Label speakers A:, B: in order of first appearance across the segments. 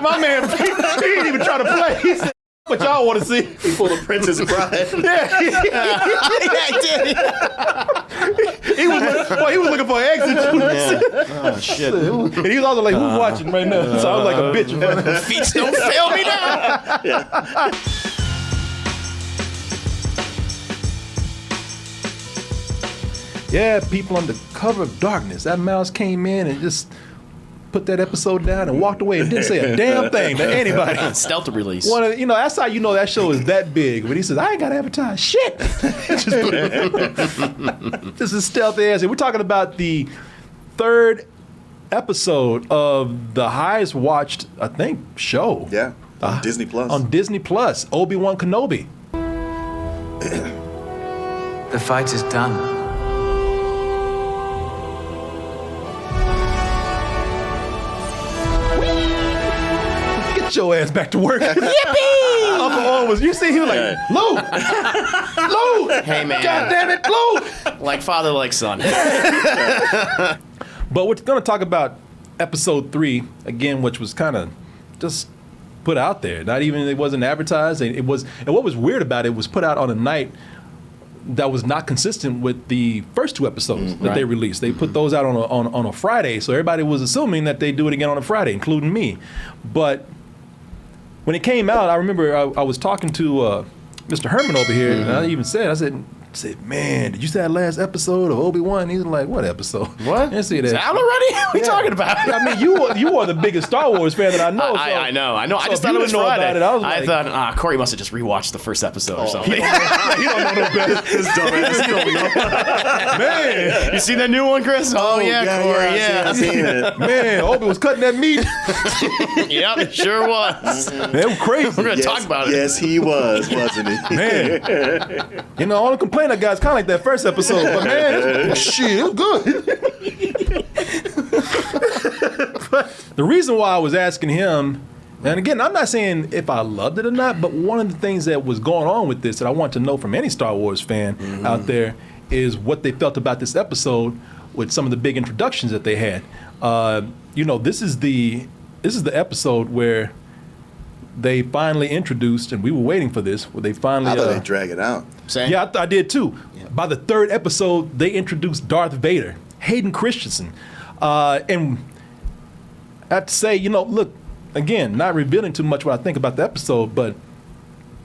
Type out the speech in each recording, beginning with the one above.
A: My man, he didn't even try to play. He said, what y'all want to see?
B: He pulled a Princess Bride.
A: Yeah, he did. He was looking for an exit.
C: Oh, shit.
A: And he was also like, who's watching right now? So I was like a bitch.
C: Feet don't fail me now.
A: Yeah, people under cover of darkness. That mouse came in and just put that episode down and walked away and didn't say a damn thing to anybody.
C: Stealth release.
A: That's how you know that show is that big. When he says, I ain't got to advertise shit. This is stealthy ass. We're talking about the third episode of the highest watched, I think, show.
B: Yeah, on Disney Plus.
A: On Disney Plus, Obi-Wan Kenobi.
D: The fight is done.
A: Get your ass back to work. Yippee! Uncle Owen was, you see, he was like, Lou! Lou!
C: Hey, man.
A: God damn it, Lou!
C: Like father, like son.
A: But we're going to talk about episode 3, again, which was kind of just put out there. Not even, it wasn't advertised. And what was weird about it was put out on a night that was not consistent with the first 2 episodes that they released. They put those out on a Friday, so everybody was assuming that they do it again on a Friday, including me. But when it came out, I remember I was talking to Mr. Herman over here, and I even said, I said, man, did you see that last episode of Obi-Wan? He's like, what episode?
C: What?
A: I didn't see that.
C: Is it out already? What are you talking about?
A: I mean, you are the biggest Star Wars fan that I know.
C: I know. I
A: So
C: just
A: if
C: thought
A: you
C: it was
A: didn't know
C: Friday.
A: about it, I was like,
C: thought Corey must have just rewatched the first episode or something.
A: He don't know no better.
B: His dumbass, he don't know.
A: Man,
C: You seen that new one, Chris? Oh, yeah, Corey.
B: I seen it.
A: man, Obi was cutting that meat.
C: Yep, it sure was.
A: Man, it was crazy.
C: We're going to talk about it.
B: Yes, he was, wasn't he?
A: Man, the only complaint I got is kind of like that first episode, but man, shit, it was good. But the reason why I was asking him, and again, I'm not saying if I loved it or not, but one of the things that was going on with this that I want to know from any Star Wars fan out there is what they felt about this episode with some of the big introductions that they had. This is the episode where they finally introduced, and we were waiting for this, where they finally...
B: I thought they'd drag it out.
C: Same.
A: Yeah, I did too. Yeah. By the third episode, they introduced Darth Vader, Hayden Christensen. And I have to say, look, again, not revealing too much what I think about the episode, but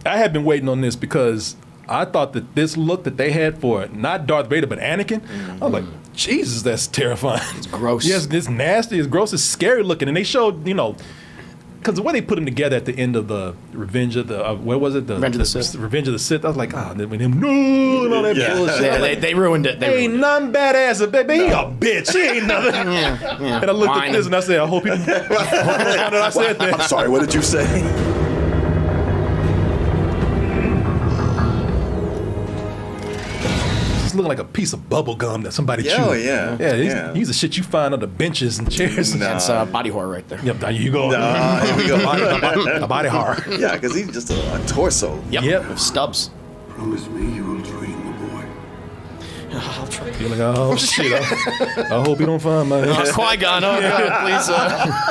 A: I had been waiting on this because I thought that this look that they had for not Darth Vader, but Anakin, I was like, Jesus, that's terrifying.
C: It's gross.
A: Yes, it's nasty, it's gross, it's scary looking. And they showed, because the way they put him together at the end of the Revenge of the Revenge of the Sith. Revenge of the Sith. I was like, with him, and all that bullshit.
C: Yeah, they ruined it.
A: Ain't nothing badass, baby. He a bitch. He ain't nothing. And I looked at this and I said, I hope he didn't find out I said that.
B: I'm sorry, what did you say?
A: Just looking like a piece of bubble gum that somebody chewed.
B: Oh, yeah.
A: Yeah, he's the shit you find under benches and chairs.
C: That's body horror right there.
A: Yep, there you go.
B: Here we go.
A: A body horror.
B: Yeah, because he's just a torso.
A: Yep.
C: With stubs.
E: Promise me you will train the boy.
C: I'll try.
A: You're like, oh shit. I hope he don't find my ass.
C: Qui-Gon, good. Please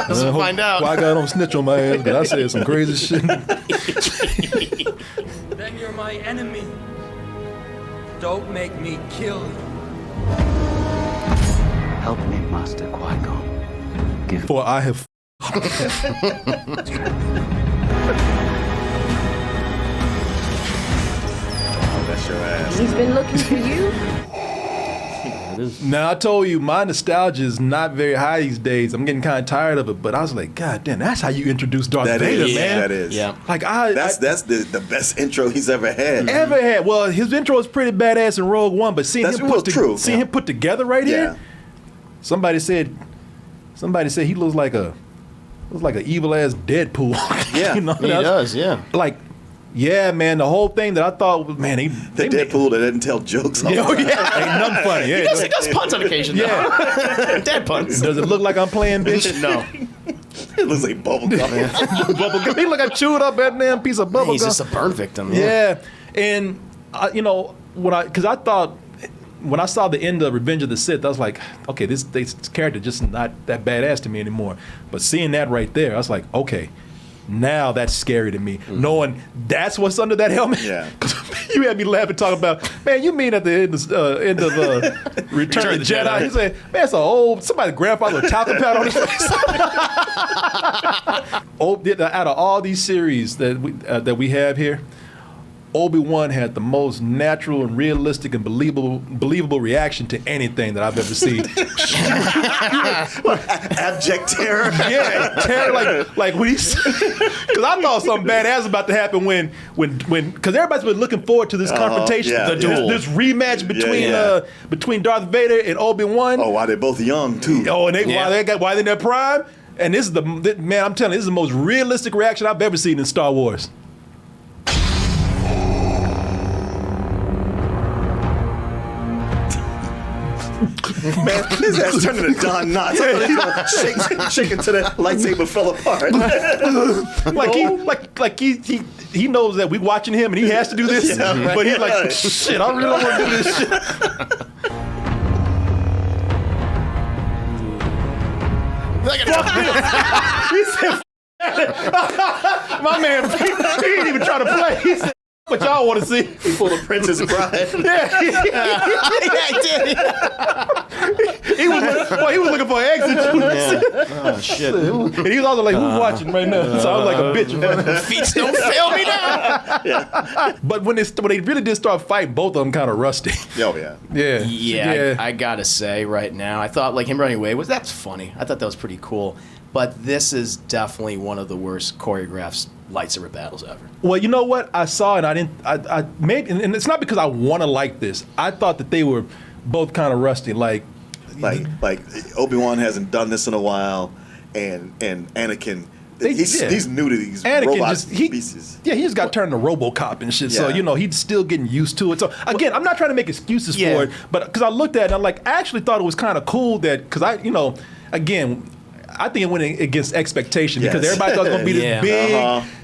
C: let's find out.
A: Qui-Gon don't snitch on my ass, but I said some crazy shit.
F: Then you're my enemy. Don't make me kill you.
D: Help me, Master Qui-Gon.
A: For I have.
B: That's your ass.
G: He's been looking for you.
A: Now, I told you, my nostalgia is not very high these days. I'm getting kind of tired of it, but I was like, God damn, that's how you introduce Darth Vader, man.
B: That is.
C: Yeah.
A: Like,
B: That's the best intro he's ever had.
A: Well, his intro is pretty badass in Rogue One, but seeing him put together right here, somebody said he looks like an evil ass Deadpool.
B: Yeah.
C: He does, yeah.
A: Like, yeah, man, the whole thing that I thought, man,
B: The Deadpool that doesn't tell jokes.
A: ain't nothing funny. Yeah,
C: He does puns on occasion, though.
A: Yeah.
C: Dead puns.
A: Does it look like I'm playing, bitch?
C: No.
B: It looks like bubble gum.
A: Bubble gum. He look like chewed up that damn piece of bubble
C: He's
A: gum.
C: just a burn victim.
A: Yeah, and because I thought, when I saw the end of Revenge of the Sith, I was like, okay, this character just not that badass to me anymore. But seeing that right there, I was like, okay, now that's scary to me. Knowing that's what's under that helmet.
B: Yeah.
A: Because you had me laughing, talking about, man, you mean at the end of Return of the Jedi? He said, man, that's an old, somebody's grandfather with talcum powder on his face. Out of all these series that we have here, Obi-Wan had the most natural and realistic and believable reaction to anything that I've ever seen.
B: Abject terror.
A: Yeah, terror, like when he's, because I thought something badass about to happen when because everybody's been looking forward to this confrontation,
B: yeah,
A: the duel, this rematch between Darth Vader and Obi-Wan.
B: Oh, why they're both young too.
A: Oh, and why they're in their prime. And this is man, I'm telling you, this is the most realistic reaction I've ever seen in Star Wars.
B: Man, his ass turned into Don Knotts. Shaking till that lightsaber fell apart.
A: he knows that we watching him and he has to do this.
B: Yeah, right.
A: But he's like, shit, I really don't want to do this shit. He said, my man, he didn't even try to play. He said, what y'all want to see?
B: He pulled a Princess Bride.
C: I did.
A: He was looking for an exit.
C: Oh shit!
A: And he was also like, who's watching right now? So I was like a bitch.
C: Feet don't fail me now.
A: But when they really did start fighting, both of them kind of rusty.
B: Oh yeah.
C: Yeah, I gotta say right now, I thought like him running away that's funny. I thought that was pretty cool. But this is definitely one of the worst choreographed lightsaber battles ever.
A: Well, you know what? I saw it. I made, and it's not because I want to like this. I thought that they were both kind of rusty. Like
B: Obi-Wan hasn't done this in a while, and Anakin. He's new to these robot pieces.
A: Yeah, he just got turned to RoboCop and shit. So he's still getting used to it. So again, I'm not trying to make excuses for it, but because I looked at it, and I'm like, I actually thought it was kind of cool that because I think it went against expectation because everybody thought it was going to be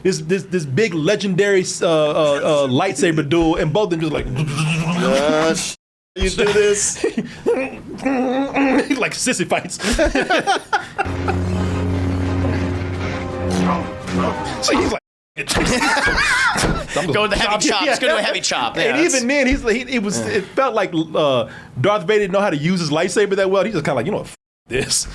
A: this big, this big legendary lightsaber duel, and both of them just like,
B: you do this
A: like sissy fights. So he's like,
C: go with the heavy chop. Just go to a heavy chop. Yeah,
A: and even then, it felt like Darth Vader didn't know how to use his lightsaber that well. He just kind of like, this.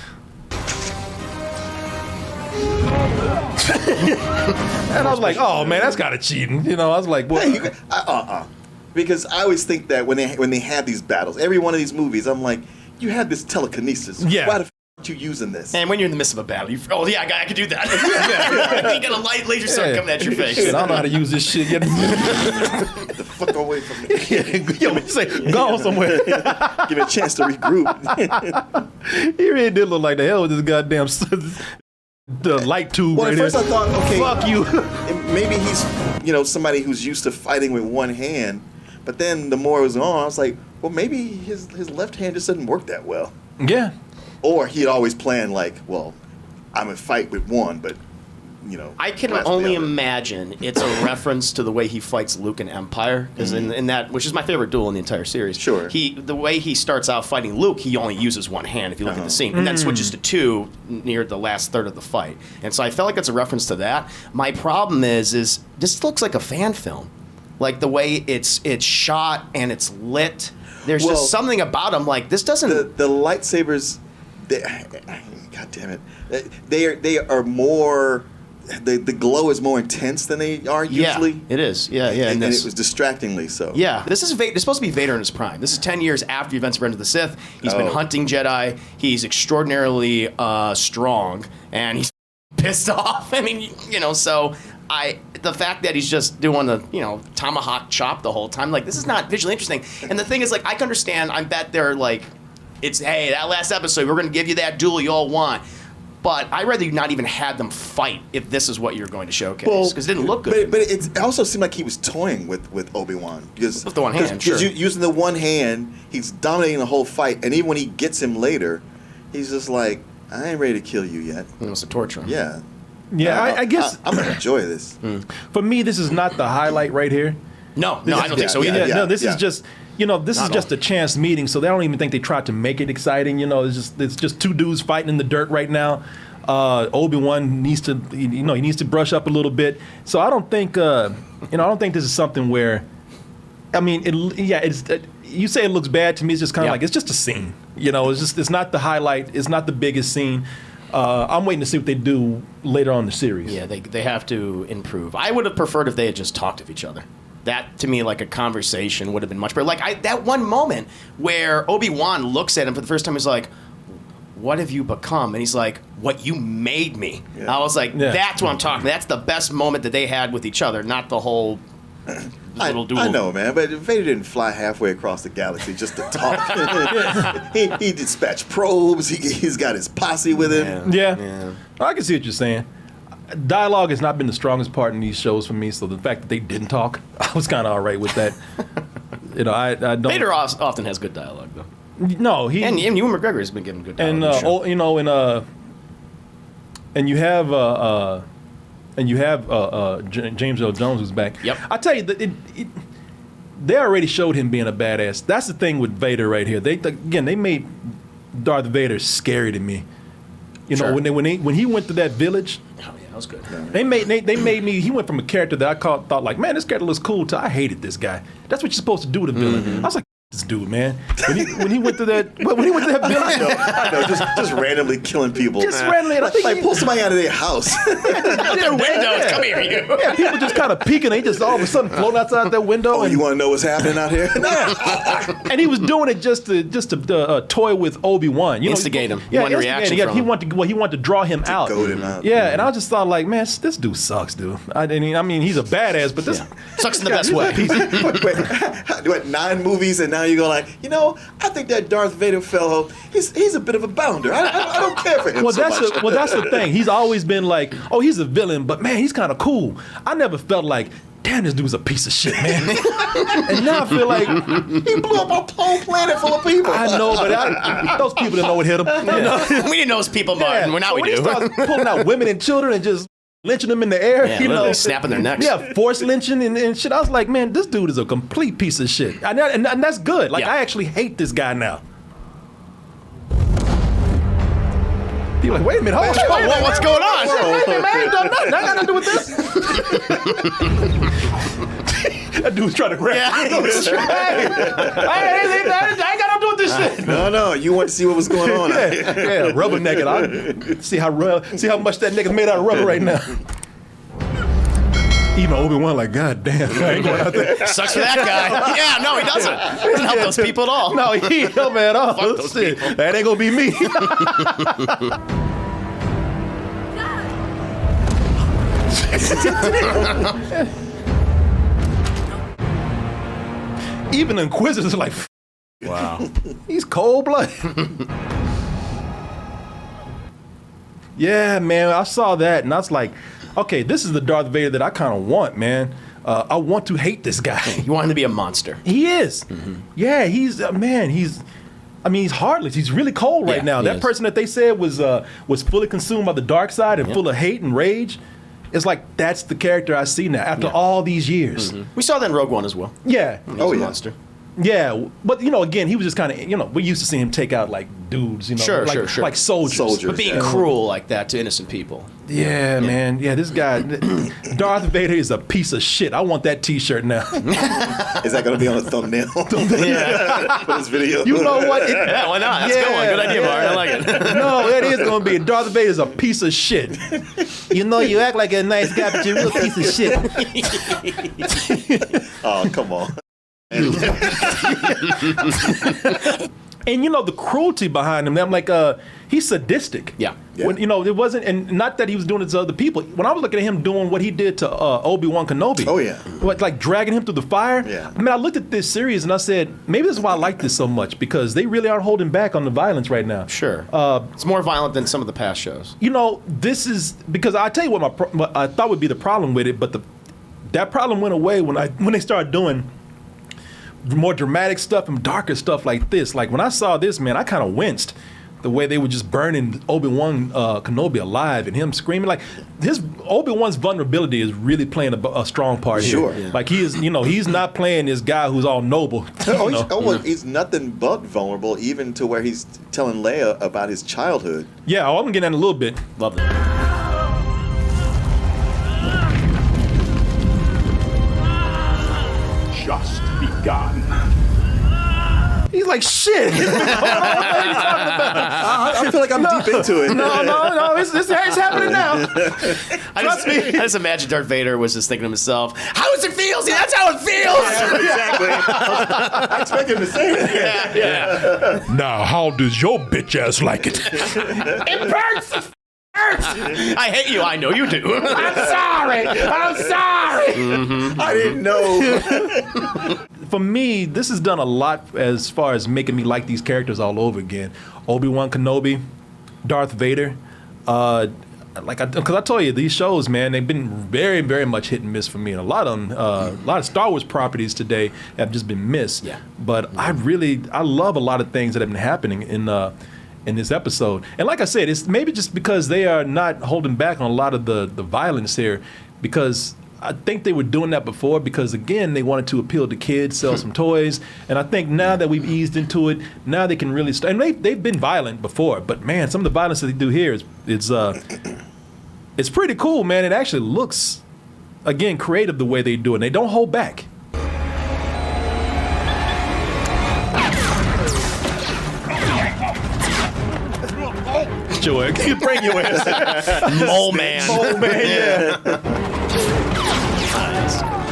A: And I was like, oh man, that's kind of cheating. I was like, well,
B: because I always think that when they had these battles, every one of these movies, I'm like, you had this telekinesis.
A: Yeah.
B: Why the aren't you using this?
C: And when you're in the midst of a battle, I could do that. You got a light laser sword coming at your face.
A: Shit, I don't know how to use this shit yet.
B: Get the fuck away from me.
A: Yo, say, go somewhere.
B: Give me a chance to regroup.
A: He really did look like the hell with this goddamn the light tube
B: Well,
A: right
B: at first
A: here.
B: I thought, okay,
A: fuck you.
B: Maybe he's, somebody who's used to fighting with one hand. But then the more it was on, I was like, well, maybe his left hand just doesn't work that well.
A: Yeah.
B: Or he had always planned like, well, I'm in fight with one, but
C: I can only imagine it's a reference to the way he fights Luke in Empire, because in that, which is my favorite duel in the entire series.
B: Sure.
C: The way he starts out fighting Luke, he only uses one hand if you look at the scene, and then switches to two near the last third of the fight. And so I felt like that's a reference to that. My problem is this looks like a fan film, like the way it's shot and it's lit. There's just something about him like this doesn't.
B: The lightsabers, God damn it, they are more. The glow is more intense than they are usually.
C: Yeah, it is. Yeah.
B: And it was distractingly so.
C: Yeah, this is supposed to be Vader in his prime. This is 10 years after the events of Revenge of the Sith. He's been hunting Jedi. He's extraordinarily strong, and he's pissed off. I mean, so the fact that he's just doing the tomahawk chop the whole time, like this is not visually interesting. And the thing is, like, I can understand. I bet they're like, hey, that last episode, we're going to give you that duel you all want. But I'd rather you not even had them fight if this is what you're going to showcase, because it didn't look good.
B: But it also seemed like he was toying with Obi-Wan.
C: With the one hand, sure.
B: Using the one hand, he's dominating the whole fight, and even when he gets him later, he's just like, I ain't ready to kill you yet.
C: He wants to torture him.
B: Yeah.
A: Yeah, I guess
B: I'm going to enjoy this.
A: For me, this is not the highlight right here.
C: No, I don't think so either.
A: No, this is just you know, this
C: Not
A: is just
C: all.
A: a chance meeting, so they don't even think they tried to make it exciting. You know, it's just two dudes fighting in the dirt right now. Obi-Wan needs to, he needs to brush up a little bit. So I don't think, I don't think this is something where, I mean, you say it looks bad to me. It's just kind of like, it's just a scene. You know, it's not the highlight. It's not the biggest scene. I'm waiting to see what they do later on in the series.
C: Yeah, they have to improve. I would have preferred if they had just talked to each other. That, to me, like a conversation would have been much better. Like, that one moment where Obi-Wan looks at him for the first time, he's like, what have you become? And he's like, what you made me.
B: Yeah.
C: I was like, that's what I'm talking about. That's the best moment that they had with each other, not the whole little duel.
B: I know, man, but Vader didn't fly halfway across the galaxy just to talk. he dispatched probes. He's got his posse with him.
A: Yeah. I can see what you're saying. Dialogue has not been the strongest part in these shows for me, so the fact that they didn't talk, I was kind of all right with that. I don't.
C: Vader often has good dialogue, though.
A: No, he
C: And Ewan McGregor has been giving good dialogue.
A: and
C: in the show.
A: and you have James Earl Jones who's back.
C: Yep.
A: I tell you that they already showed him being a badass. That's the thing with Vader right here. They made Darth Vader scary to me. You know,
C: Sure.
A: when he went to that village.
C: Oh, yeah, that was good.
A: They made me. He went from a character that I thought like, man, this character looks cool. To I hated this guy. That's what you're supposed to do with a villain. I was like, this dude, man. When he went to that village,
B: I know, just randomly killing people.
A: just randomly. And I think
B: Like, pull somebody out of their house.
C: Out their windows. Come here, you.
A: yeah, people just kind of peeking. They just all of a sudden floating outside their window.
B: Oh,
A: and
B: you want to know what's happening out here?
A: and he was doing it just to toy with Obi-Wan.
C: Instigate him. He wanted a reaction
A: instigate him.
C: from
A: He wanted to draw him out.
B: goad him out.
A: Yeah, and I just thought like, man, this dude sucks, dude. I mean, he's a badass, but this
C: Sucks in the best way.
B: Wait, 9 movies and now you go like, I think that Darth Vader fellow, he's a bit of a bounder. I don't care for him
A: Well,
B: so much.
A: that's the thing. He's always been like, oh, he's a villain, but man, he's kind of cool. I never felt like, damn, this dude's a piece of shit, man. And now I feel like
B: He blew up a whole planet full of people.
A: I know, but those people didn't know what hit him. You know?
C: We didn't know those people, Martin. Well, now
A: So
C: we
A: when
C: do.
A: he starts pulling out women and children and just lynching them in the air,
C: Yeah, literally snapping their necks.
A: Yeah, force lynching and shit. I was like, man, this dude is a complete piece of shit. And that's good. Like,
C: Yeah.
A: I actually hate this guy now. People are like, wait a minute, hold on.
C: What's going on?
A: Wait a minute, man, I ain't done nothing. I ain't got nothing to do with this. That dude's trying to grab.
C: Yeah.
A: I ain't got nothing to do with this shit.
B: No, you want to see what was going on out here.
A: Yeah, rubber naked. I see how much that nigga's made out of rubber right now. Even Obi-Wan like, God damn, I ain't going out there.
C: Sucks for that guy. Yeah, no, he doesn't. He doesn't help those people at all.
A: No, he ain't help me at all.
C: Fuck those
A: Shit,
C: people.
A: that ain't gonna be me. Even the Inquisitors are like, wow, he's cold-blooded. Yeah, man, I saw that and I was like, okay, this is the Darth Vader that I kind of want, man. I want to hate this guy.
C: You want him to be a monster.
A: He is. Yeah, he's he's heartless. He's really cold right
C: Yeah,
A: now.
C: he
A: That
C: is.
A: person that they said was fully consumed by the dark side and full of hate and rage. It's like that's the character I see now after all these years.
C: We saw that in Rogue One as well.
A: Yeah.
C: He was a
B: yeah.
C: monster.
A: Yeah, but again, he was just kind of, we used to see him take out like dudes,
C: Sure,
A: like,
C: sure.
A: like soldiers.
B: Soldiers.
C: But being cruel like that to innocent people.
A: Yeah, man. Yeah, this guy, Darth Vader is a piece of shit. I want that T-shirt now.
B: Is that going to be on a thumbnail?
C: Yeah.
B: For this video?
A: You know what?
C: Yeah, why not? That's a good one. Good idea, Martin. I like it.
A: No, that is going to be. Darth Vader is a piece of shit. You act like a nice guy, but you're a real piece of shit.
B: Oh, come on.
A: And the cruelty behind him, I'm like, he's sadistic.
C: Yeah.
A: When, it wasn't, and not that he was doing it to other people. When I was looking at him doing what he did to Obi-Wan Kenobi.
B: Oh, yeah.
A: Like dragging him through the fire.
B: Yeah.
A: I mean, I looked at this series and I said, maybe this is why I like this so much, because they really aren't holding back on the violence right now.
C: Sure. It's more violent than some of the past shows.
A: This is, because I tell you what I thought would be the problem with it, but that problem went away when they started doing more dramatic stuff and darker stuff like this. Like when I saw this, man, I kind of winced. the way they were just burning Obi-Wan Kenobi alive and him screaming. Like, Obi-Wan's vulnerability is really playing a strong part
B: Sure.
A: here. Yeah. Like, he is, he's not playing this guy who's all noble.
B: He's nothing but vulnerable, even to where he's telling Leia about his childhood.
A: Yeah, I'm going to get in a little bit.
C: Love that.
E: Just begun.
A: He's like, shit.
B: I feel like I'm deep into it.
A: No, it's happening now.
C: I just imagine Darth Vader was just thinking to himself, how does it feel? See, that's how it feels.
B: Yeah, exactly. I expect him to say that.
C: Yeah.
A: Now, how does your bitch ass like it?
C: It burns. I hate you. I know you do.
A: I'm sorry.
B: I didn't know.
A: For me, this has done a lot as far as making me like these characters all over again. Obi-Wan Kenobi, Darth Vader. Because I told you, these shows, man, they've been very, very much hit and miss for me. And a lot of them, a lot of Star Wars properties today have just been missed.
C: Yeah.
A: But I love a lot of things that have been happening in this episode. And like I said, it's maybe just because they are not holding back on a lot of the violence here, because I think they were doing that before because, again, they wanted to appeal to kids, sell some toys. And I think now that we've eased into it, now they can really start. And they've been violent before, but, man, some of the violence that they do here it's pretty cool, man. It actually looks, again, creative the way they do it. And they don't hold back. Joy, you bring your ass.
C: Mole man.
A: Oh, man, yeah.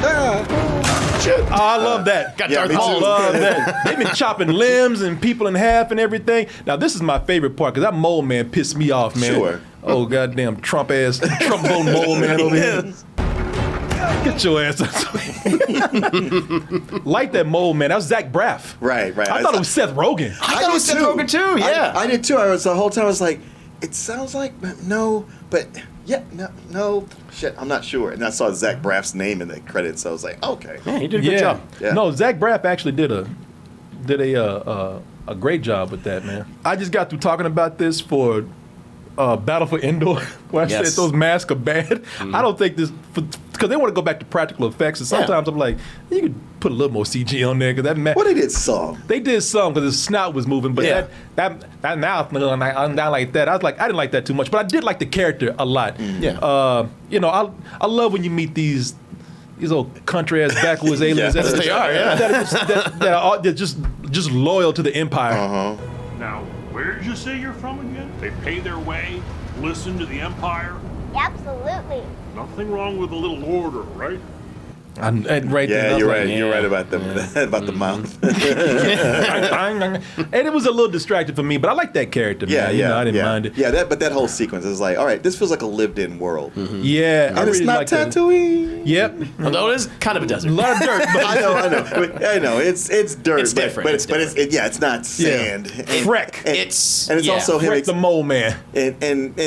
A: Oh, I love that.
C: Got
B: Yeah,
C: Darth
B: me too.
A: I
C: Maul.
A: love that. They've been chopping limbs and people in half and everything. Now, this is my favorite part because that mole man pissed me off, man.
B: Sure.
A: Oh, goddamn Trump voting mole man over here. Get your ass up. Like that mole man. That was Zach Braff.
B: Right.
A: I thought it was Seth Rogen.
C: I thought it was Seth Rogen too. Yeah.
B: I did too. The whole time I was like, it sounds like no, but yeah, no. Shit, I'm not sure. And I saw Zach Braff's name in the credits, so I was like, okay.
C: Yeah, he did a good job.
B: Yeah.
A: No, Zach Braff actually did a great job with that, man. I just got through talking about this for Battle for Endor, where I said those masks are bad.
C: Mm-hmm.
A: I don't think this, because they want to go back to practical effects, and sometimes I'm like, you could put a little more CG on there, because that mask.
B: Well, they did some.
A: They did some because his snout was moving, but
C: Yeah.
A: that mouth down like that. I was like, I didn't like that too much, but I did like the character a lot.
C: Yeah.
A: I love when you meet these old country ass backwoods aliens.
B: Yes,
C: they are, yeah.
A: They're just loyal to the Empire.
B: Uh-huh.
E: Now, where did you say you're from again? They pay their way, listen to the Empire.
G: Absolutely.
E: Nothing wrong with a little order, right?
A: And right there, I
B: Yeah,
A: was
B: you're
A: like,
B: right. You're right about about the mouth.
A: and it was a little distracting for me, but I like that character. Man. I didn't mind it.
B: Yeah, but that whole sequence is like, all right, this feels like a lived-in world,
A: Yeah,
B: and it's not Tatooine.
A: Yep,
C: Although it is kind of a
A: a
C: desert.
A: lot of dirt, but
B: I know. It's dirt.
C: It's different.
B: But it's not sand.
A: Freck.
C: It's
B: And it's also him.
A: Freck the mole man.
B: And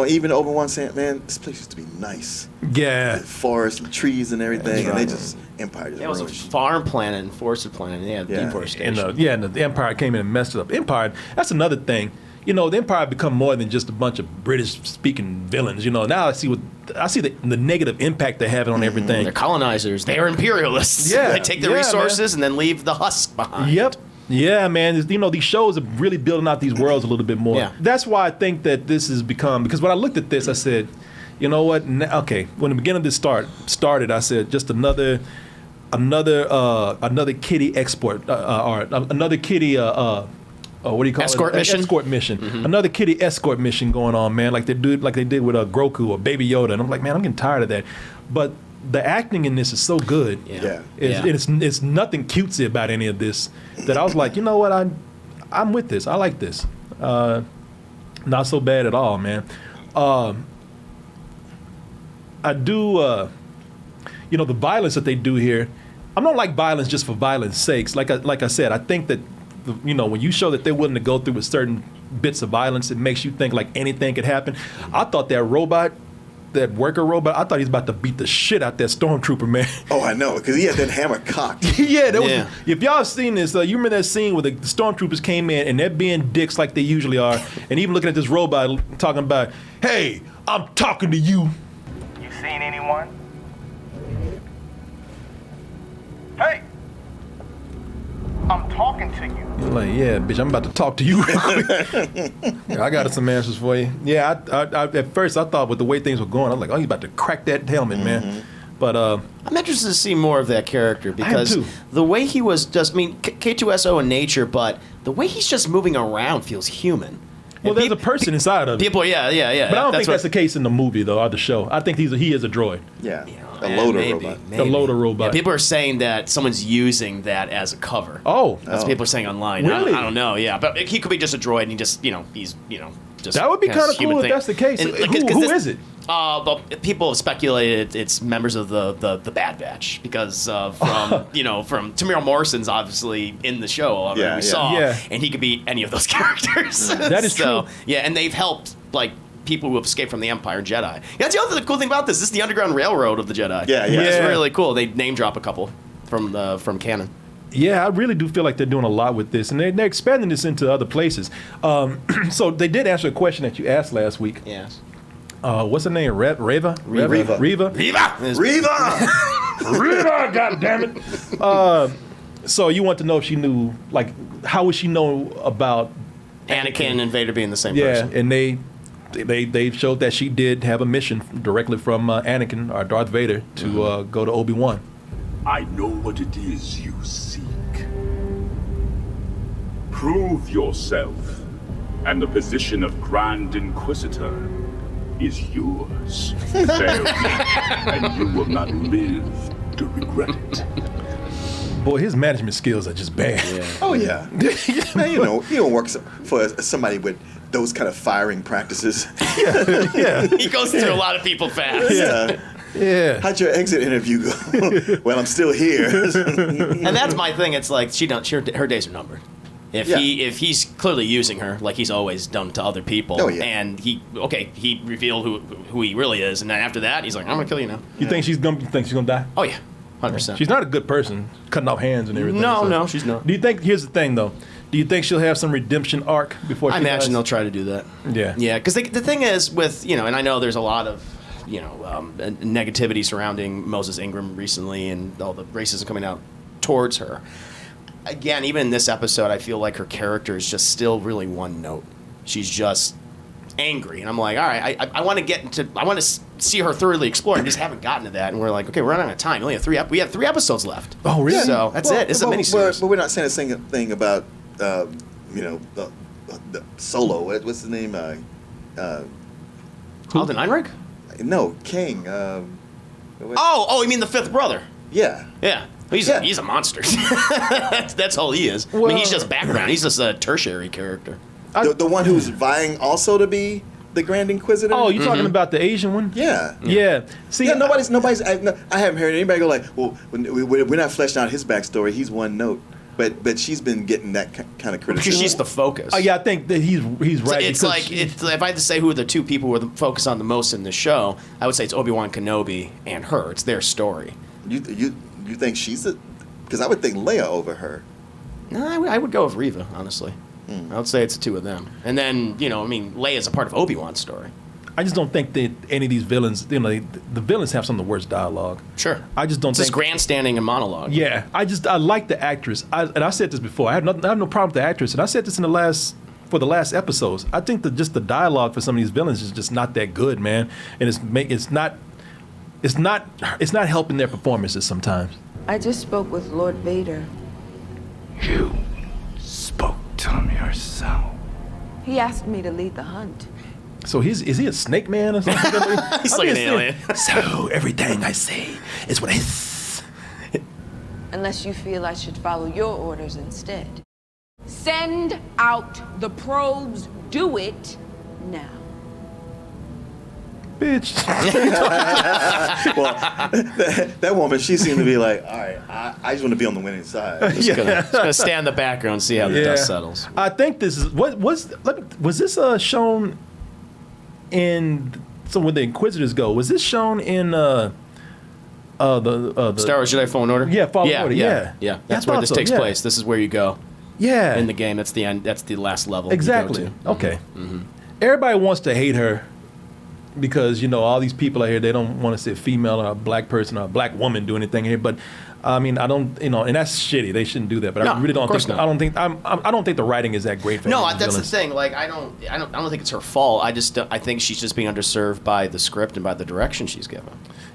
B: even Obi-Wan saying, man, this place used to be nice.
A: Yeah,
B: Forest and trees and everything, and they just Empire just
C: It was a
B: ruined.
C: farm planet and forested planet. Yeah,
B: Yeah.
C: deforestation.
A: and the Empire came in and messed it up. Empire, that's another thing. The Empire become more than just a bunch of British-speaking villains. Now I see the negative impact they're having on everything.
C: They're colonizers. They are imperialists.
A: Yeah.
C: They take the
A: Yeah,
C: resources and then leave the husk behind.
A: Yep. Yeah, man. These shows are really building out these worlds a little bit more.
C: Yeah.
A: That's why I think that this has become, because when I looked at this, I said, you know what? Okay, when the beginning of this started, I said just another kiddie export or another kiddie. What do you call
C: Escort
A: it?
C: mission?
A: Escort mission. Another kiddie escort mission going on, man. Like they did with Grogu or Baby Yoda, and I'm like, man, I'm getting tired of that. But the acting in this is so good.
B: Yeah.
A: It's nothing cutesy about any of this. That I was like, you know what? I'm with this. I like this. Not so bad at all, man. I do. The violence that they do here. I don't like violence just for violence sakes. Like I said, I think that when you show that they're willing to go through with certain bits of violence, it makes you think like anything could happen. I thought that robot that worker robot, I thought he was about to beat the shit out that stormtrooper, man.
B: Oh, I know, because he had that hammer cocked.
A: Yeah, that
C: Yeah.
A: was. If y'all seen this, you remember that scene where the stormtroopers came in and they're being dicks like they usually are, and even looking at this robot talking about, "Hey, I'm talking to you."
G: You seen anyone? Hey! I'm talking to you.
A: You're like, yeah, bitch, I'm about to talk to you. Yeah, I got some answers for you. Yeah, I at first I thought with the way things were going, I was like, oh, he's about to crack that helmet, man. But
C: I'm interested to see more of that character because
A: too.
C: the way he was just, I mean, K2SO in nature, but the way he's just moving around feels human.
A: well,
C: And
A: there's a person inside of it.
C: People, yeah.
A: But I don't think that's the case in the movie though, or the show. I think he is a droid,
B: Yeah, a loader
C: maybe,
B: robot.
C: maybe.
A: a loader robot.
C: Yeah, people are saying that someone's using that as a cover.
A: Oh,
C: That's what people are saying online.
A: Really?
C: I don't know. Yeah, but he could be just a droid, and he just, he's, just
A: that would be
C: has
A: kind of
C: human
A: cool if
C: thing.
A: that's the case.
C: And, like,
A: Who
C: 'cause
A: is it?
C: But people have speculated it's members of the Bad Batch because from from Tamir Morrison's obviously in the show.
B: Yeah,
C: we
B: yeah.
C: saw,
A: Yeah.
C: and he could be any of those characters.
A: That is
C: So,
A: true.
C: Yeah, and they've helped like people who have escaped from the Empire and Jedi. That's the other cool thing about this. This is the Underground Railroad of the Jedi.
B: Yeah, yeah.
C: It's
A: Yeah.
C: really cool. They name drop a couple from canon.
A: Yeah, I really do feel like they're doing a lot with this, and they're expanding this into other places. So they did answer a question that you asked last week.
C: Yes.
A: What's her name? Reva?
B: Reva.
A: Reva?
C: Viva!
B: Reva!
A: Reva, God damn it. So you want to know if she knew, like, how would she know about
C: Anakin and Vader being the same
A: Yeah,
C: person.
A: and they showed that she did have a mission directly from Anakin or Darth Vader to go to Obi-Wan.
E: I know what it is you seek. Prove yourself, and the position of Grand Inquisitor is yours. Fail me, and you will not live to regret it.
A: Boy, his management skills are just bad.
B: Oh, yeah. Man, you don't work for somebody with those kind of firing practices.
A: Yeah.
C: He goes through a lot of people fast.
B: Yeah.
A: Yeah.
B: How'd your exit interview go? Well, I'm still here.
C: And that's my thing. It's like her days are numbered. If
B: Yeah.
C: he's clearly using her like he's always done to other people,
B: Oh, yeah.
C: and he revealed who he really is, and then after that he's like, I'm gonna kill you now.
A: You think she's gonna die?
C: Oh yeah, 100%.
A: She's not a good person, cutting off hands and everything.
C: No, she's not.
A: Do you think? Here's the thing, though. Do you think she'll have some redemption arc before she
C: I imagine
A: dies?
C: they'll try to do that.
A: Yeah.
C: Yeah, because the thing is with and I know there's a lot of negativity surrounding Moses Ingram recently, and all the racism coming out towards her. Again, even in this episode, I feel like her character is just still really one note. She's just angry, and I'm like, all right, I want to see her thoroughly explored, and just haven't gotten to that. And we're like, okay, we're running out of time. We only have we have 3 episodes left.
A: Oh, really?
C: So that's it. It's a miniseries.
B: But we're not saying a single thing about, the Solo. What's his name?
C: Alden Ehrenreich?
B: No, King.
C: Oh, you mean the 5th brother?
B: Yeah.
C: Yeah. He's a monster. that's all he is. I mean, he's just background. He's just a tertiary character.
B: The one who's vying also to be the Grand Inquisitor.
A: Oh, you talking about the Asian one?
B: Yeah.
A: Yeah. See,
B: Yeah, nobody's. I haven't heard anybody go like, well, we're not fleshing out his backstory. He's one note, but she's been getting that kind of criticism.
C: Because she's the focus.
A: yeah, I think that he's right.
C: It's
A: because
C: like if I had to say who are the 2 people who are the focus on the most in the show, I would say it's Obi-Wan Kenobi and her. It's their story.
B: You think she's the? Because I would think Leia over her.
C: No, I would go with Reva, honestly. I would say it's the 2 of them. And then, Leia's a part of Obi-Wan's story.
A: I just don't think that any of these villains, the villains have some of the worst dialogue.
C: Sure.
A: I just don't
C: It's
A: think.
C: just grandstanding and monologue.
A: Yeah, I like the actress. And I said this before. I have no problem with the actress, and I said this for the last episodes. I think that just the dialogue for some of these villains is just not that good, man. And it's not helping their performances sometimes.
H: I just spoke with Lord Vader.
D: You spoke to him yourself.
H: He asked me to lead the hunt.
A: So is he a snake man or something?
C: He's like an alien.
A: So everything I say is what I.
H: Unless you feel I should follow your orders instead.
I: Send out the probes. Do it now.
A: Bitch.
B: Well, that woman, she seemed to be like, all right, I just want to be on the winning side.
C: Just gonna stand in the background and see how the dust settles.
A: I think this is was this shown in so when the Inquisitors go, was this shown in the
C: Star Wars Jedi Fallen Order?
A: Yeah, Fallen Order, yeah.
C: That's
A: I
C: where
A: thought
C: this
A: so,
C: takes
A: yeah.
C: place. This is where you go
A: Yeah.
C: in the game. That's the end. That's the last level. you go
A: Exactly.
C: to.
A: Okay. Everybody wants to hate her because, you know, all these people out here, they don't want to see a female or a black person or a black woman do anything here. But I mean, I don't, you know, and that's shitty. They shouldn't do that. But
C: No,
A: I really don't
C: of course
A: think.
C: not.
A: I don't think the writing is that great for
C: No,
A: any of
C: that's the
A: villains.
C: thing. Like, I don't think it's her fault. I think she's just being underserved by the script and by the direction she's given.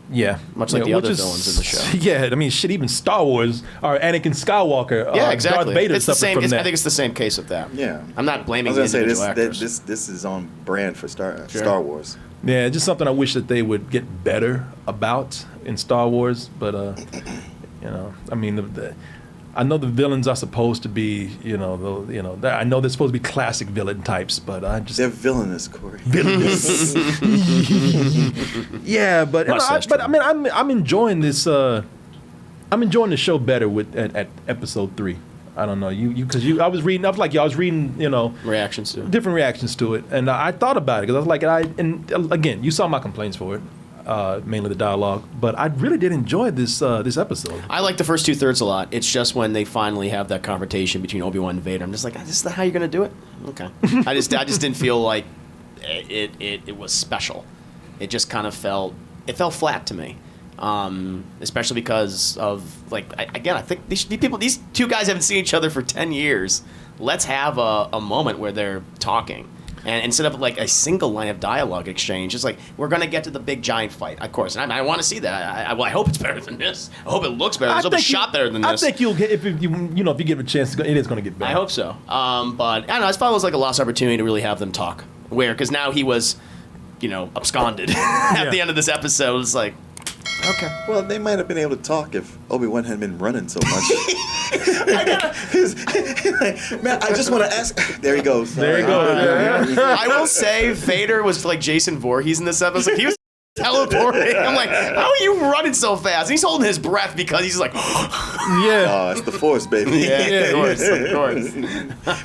A: Yeah,
C: Much like the
A: which
C: other villains in the show.
A: Yeah, I mean, shit. Even Star Wars or Anakin Skywalker.
C: Yeah, exactly.
A: Darth Vader
C: It's the
A: suffered
C: same.
A: from
C: I
A: that.
C: think it's the same case with that.
B: Yeah.
C: I'm not
B: I
C: blaming
B: was
C: the
B: gonna say
C: individual
B: this
C: actors.
B: this is on brand for Star
C: Sure.
B: Wars.
A: Yeah, just something I wish that they would get better about in Star Wars. But you know, I mean, I know the villains are supposed to be, you know, I know they're supposed to be classic villain types, but I just
B: They're villainous, Corey.
A: villainous. Yeah, but
C: Mustache
A: I mean, I'm enjoying this. I'm enjoying the show better at episode 3. I don't know because I was reading. I was reading, you know,
C: Reactions to it.
A: different reactions to it, and I thought about it because I was like, and again, you saw my complaints for it, mainly the dialogue, but I really did enjoy this episode.
C: I like the first 2/3 a lot. It's just when they finally have that confrontation between Obi-Wan and Vader, I'm just like, this is how you're gonna do it? Okay. I just didn't feel like it was special. It just kind of felt flat to me. Especially because of I think these two guys haven't seen each other for 10 years. Let's have a moment where they're talking. And instead of like a single line of dialogue exchange, it's like we're gonna get to the big giant fight, of course. And I want to see that. I hope it's better than this. I hope it looks better. I hope it's shot better than this.
A: I think you'll get if you give it a chance, it is going to get better.
C: I hope so. But I don't know. I just thought it was like a lost opportunity to really have them talk. Because now he was, absconded at the end of this episode. It's like, okay.
B: Well, they might have been able to talk if Obi-Wan hadn't been running so much. Man, I just want to ask. There he goes.
A: There you go.
C: I will say Vader was like Jason Voorhees in this episode. He was teleporting. I'm like, how are you running so fast? And he's holding his breath because he's like,
A: Yeah.
B: Oh, it's the Force, baby.
C: of course.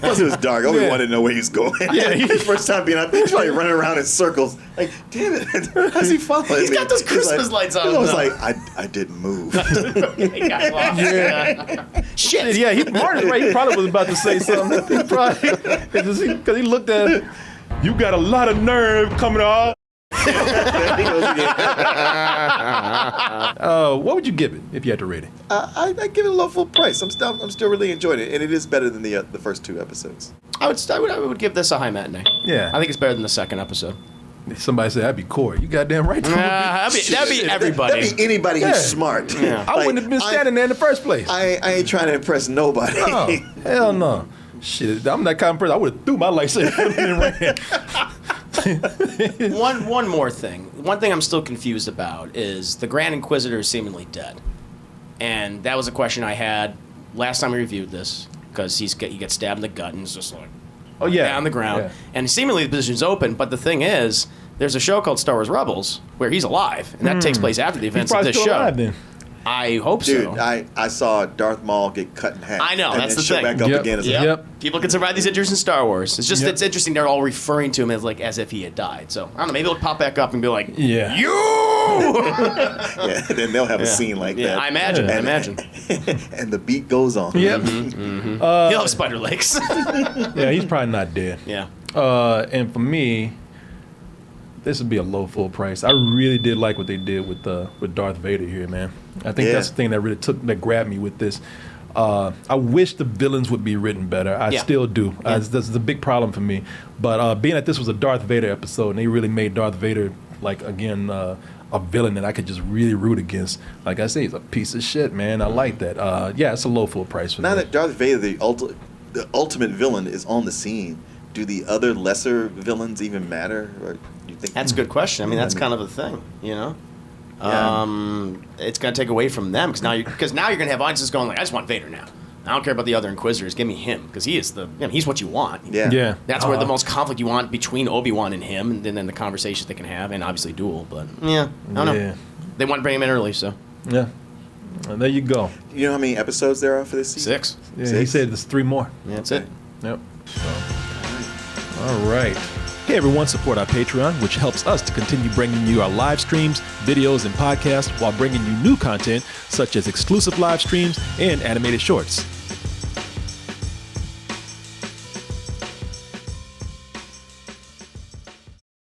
B: Plus, it was dark. Obi-Wan didn't know where he was going.
A: Yeah,
B: his first time being out, he's probably running around in circles. Like, damn it, how's he following?
C: He's got those Christmas lights on.
B: I was
C: though.
B: like, I didn't move.
C: He got lost. Shit.
A: Yeah, Martin's right. He probably was about to say something. He probably because he looked at him. You got a lot of nerve coming off.
B: There he goes again.
A: What would you give it if you had to rate it?
B: I give it a low full price. I'm still really enjoying it, and it is better than the first 2 episodes.
C: I would give this a high matinee.
A: Yeah.
C: I think it's better than the second episode.
A: Somebody said that'd be Corey. You goddamn right.
C: That'd be everybody.
B: That'd be anybody
A: Yeah.
B: who's smart.
C: Yeah.
A: I wouldn't have been standing there in the first place.
B: I ain't trying to impress nobody.
A: Oh, hell no. Shit, I'm that kind of person. I would have threw my lightsaber and ran.
C: One more thing. One thing I'm still confused about is the Grand Inquisitor is seemingly dead, and that was a question I had last time we reviewed this because he gets stabbed in the gut and he's just like,
A: Oh yeah,
C: on the ground,
A: Yeah.
C: and seemingly the position's open. But the thing is, there's a show called Star Wars Rebels where he's alive, and that takes place after the
A: He's
C: events of
A: probably
C: this
A: still
C: show.
A: alive then.
C: I hope
B: Dude,
C: so.
B: I saw Darth Maul get cut in half.
C: I know,
B: and
C: that's
B: then
C: the
B: show
C: thing.
B: back up
A: Yep.
B: again. As
C: Yep.
A: Yep.
C: People can survive these injuries in Star Wars. It's just
A: Yep.
C: it's interesting. They're all referring to him as if he had died. So I don't know. Maybe they'll pop back up and be like,
A: Yeah.
C: you.
B: Yeah, then they'll have a scene like
C: Yeah,
B: that.
C: I imagine. I
B: And-
C: imagine.
B: and the beat goes on.
A: Yep.
C: He'll have spider legs.
A: Yeah, he's probably not dead.
C: Yeah.
A: And for me, this would be a low full price. I really did like what they did with Darth Vader here, man. I think
B: Yeah.
A: that's the thing that grabbed me with this. I wish the villains would be written better. I
C: Yeah.
A: still do.
C: Yeah.
A: That's the big problem for me. But being that this was a Darth Vader episode, and they really made Darth Vader a villain that I could just really root against. Like I say, he's a piece of shit, man. I like that. Yeah, it's a low full price for
B: Now
A: me.
B: that Darth Vader, the ultimate villain, is on the scene, do the other lesser villains even matter? Or do you think
C: That's a good question. I mean, that's kind of a thing, you know.
B: Yeah.
C: It's gonna take away from them because now you're gonna have audiences going like, I just want Vader now. I don't care about the other Inquisitors. Give me him because he is he's what you want.
B: Yeah.
A: Yeah.
C: That's where the most conflict you want between Obi-Wan and him, and then the conversations they can have, and obviously duel. But yeah, I don't know.
A: Yeah.
C: They want to bring him in early, so
A: Yeah. And there you go.
B: You know how many episodes there are for this season?
C: 6.
A: Yeah, he
B: 6?
A: said there's 3 more.
C: Yeah, that's it.
A: Yep. So, all right. Hey everyone, support our Patreon, which helps us to continue bringing you our live streams, videos, and podcasts while bringing you new content such as exclusive live streams and animated shorts.